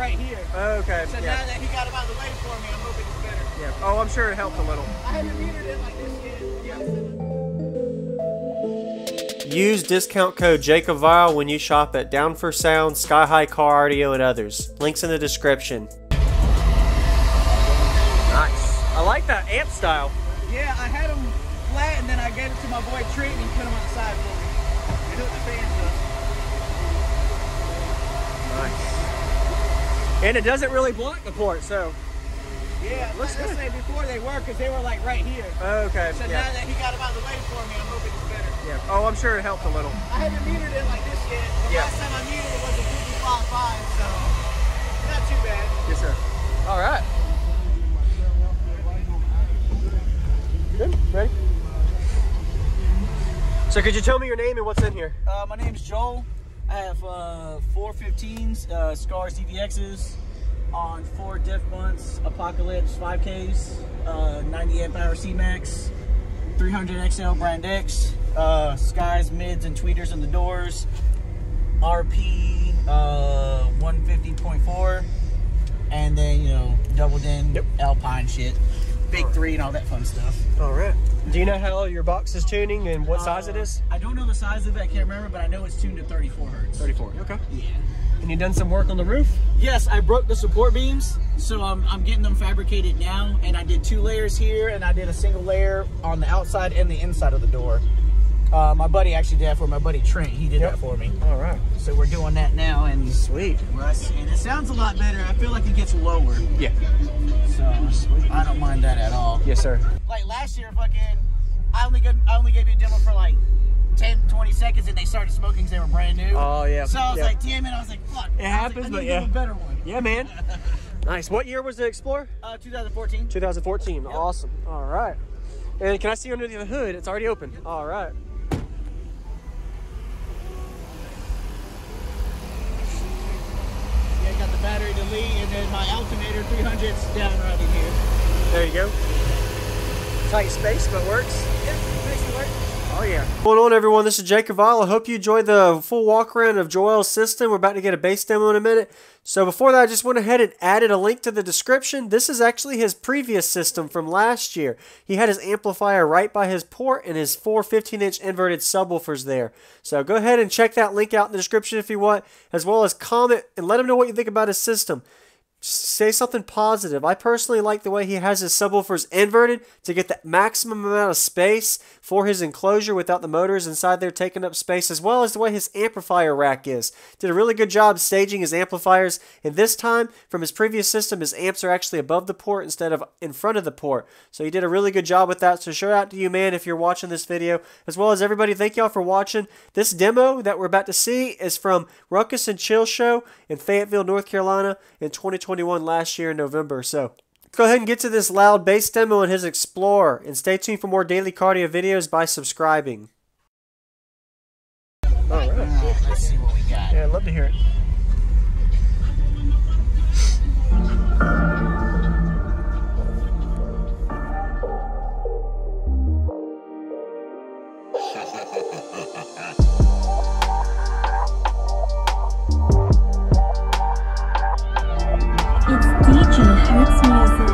right here. Okay. So now that he got him out of the way for me, I'm hoping it's better. Yeah. Oh, I'm sure it helped a little. I haven't metered it like this yet. Use discount code JACOBVILE when you shop at Down for Sound, Sky High Car Audio, and others. Links in the description. Nice. I like that amp style. Yeah, I had them flat and then I gave it to my boy Trent and he put them on the side for me. And hooked the fans up. Nice. And it doesn't really block the port, so. Yeah, looks like I good. said before they were because they were like right here. Okay. So now that he got him out of the way for me, I'm hoping it's better. Yeah. Oh, I'm sure it helped a little. I haven't metered it like this yet. The last time I metered it was a 55.5, so not too bad. Yes, sir. All right. Good. Ready? So could you tell me your name and what's in here? My name's Joel. I have 415s, Scars DVXs on 4 diff bunts, Apocalypse 5Ks, 90 amp hour C-Max, 300 XL Brand X, Skies, mids, and tweeters in the doors, RP 150.4, and then, you know, doubled in Alpine shit, Big 3 and all that fun stuff. All right. Do you know how your box is tuning and what size it is? I don't know the size of it, I can't remember, but I know it's tuned to 34 hertz. 34. Okay. Yeah. And you done some work on the roof? Yes, I broke the support beams, so I'm getting them fabricated now, and I did 2 layers here, and I did a single layer on the outside and the inside of the door. My buddy actually did that for me. My buddy Trent, he did that for me. All right. So we're doing that now, and Sweet. and it sounds a lot better. I feel like it gets lower. Yeah. So I don't mind that at all. Yes, sir. Like last year, I only gave you a demo for like 10, 20 seconds, and they started smoking because they were brand new. Oh, yeah. So I was like, damn it. I was like, fuck. It happens, but yeah. A better one. Yeah, man. Nice. What year was the Explorer? 2014. 2014. Yep. Awesome. All right. And can I see under the hood? It's already open. Yep. All right. Yeah, I got the battery delete, and then my alternator 300's down right in here. There you go. Tight space, but works. Yeah, makes it work. Oh yeah. What's going on, everyone? This is Jacob Vile. I hope you enjoyed the full walk around of Joel's system. We're about to get a bass demo in a minute. So before that, I just went ahead and added a link to the description. This is actually his previous system from last year. He had his amplifier right by his port and his 4 15-inch inverted subwoofers there. So go ahead and check that link out in the description if you want, as well as comment and let him know what you think about his system. Say something positive. I personally like the way he has his subwoofers inverted to get the maximum amount of space for his enclosure without the motors inside there taking up space, as well as the way his amplifier rack is. Did a really good job staging his amplifiers, and this time from his previous system his amps are actually above the port instead of in front of the port. So he did a really good job with that. So shout out to you, man, if you're watching this video, as well as everybody. Thank y'all for watching. This demo that we're about to see is from Ruckus and Chill Show in Fayetteville, North Carolina in 2021 last year in November. So go ahead and get to this loud bass demo in his Explorer, and stay tuned for more daily cardio videos by subscribing. All right. Let's see what we got. Yeah, I'd love to hear it. It's DJ Hertz Music.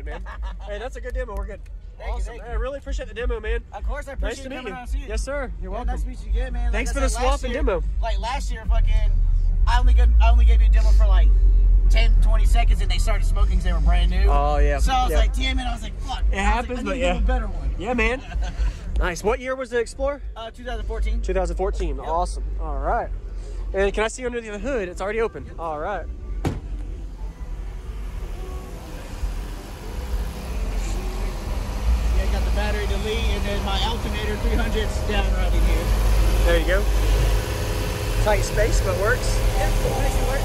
good, man. Hey, that's a good demo. We're good. Awesome. Thank Hey, you. I really appreciate the demo, man. Of course, I Nice appreciate to you meet coming you. out and see it. Yes, sir. You're Yeah, welcome. nice to meet you again, man. Thanks Like for I the said, swap last and year- demo. Like last year, fucking, I only gave you a demo for like 10, 20 seconds, and they started smoking because they were brand new. Oh, yeah. So I was Yeah. like, damn it. I was like, fuck. It happens, I but need to yeah. give a better one. Yeah, man. Nice. What year was the Explorer? 2014. 2014. Awesome. All right. And can I see under the hood? It's already open. All right. Yeah, I got the battery delete, and then my alternator 300's down right in here. There you go. Tight space, but works. Yeah, makes it work.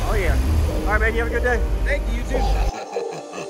Oh, yeah. All right, man. You have a good day. Thank you, you too.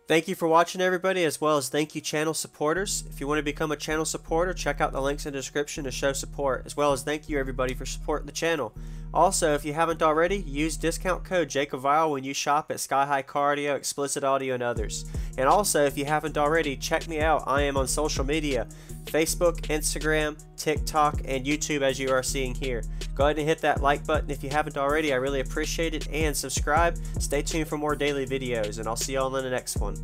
Thank you for watching, everybody, as well as thank you channel supporters. If you want to become a channel supporter, check out the links in the description to show support, as well as thank you everybody for supporting the channel. Also, if you haven't already, use discount code JACOBVILE when you shop at Sky High Cardio, Explicit Audio, and others. And also, if you haven't already, check me out. I am on social media, Facebook, Instagram, TikTok, and YouTube, as you are seeing here. Go ahead and hit that like button if you haven't already. I really appreciate it. And subscribe. Stay tuned for more daily videos, and I'll see y'all in the next one.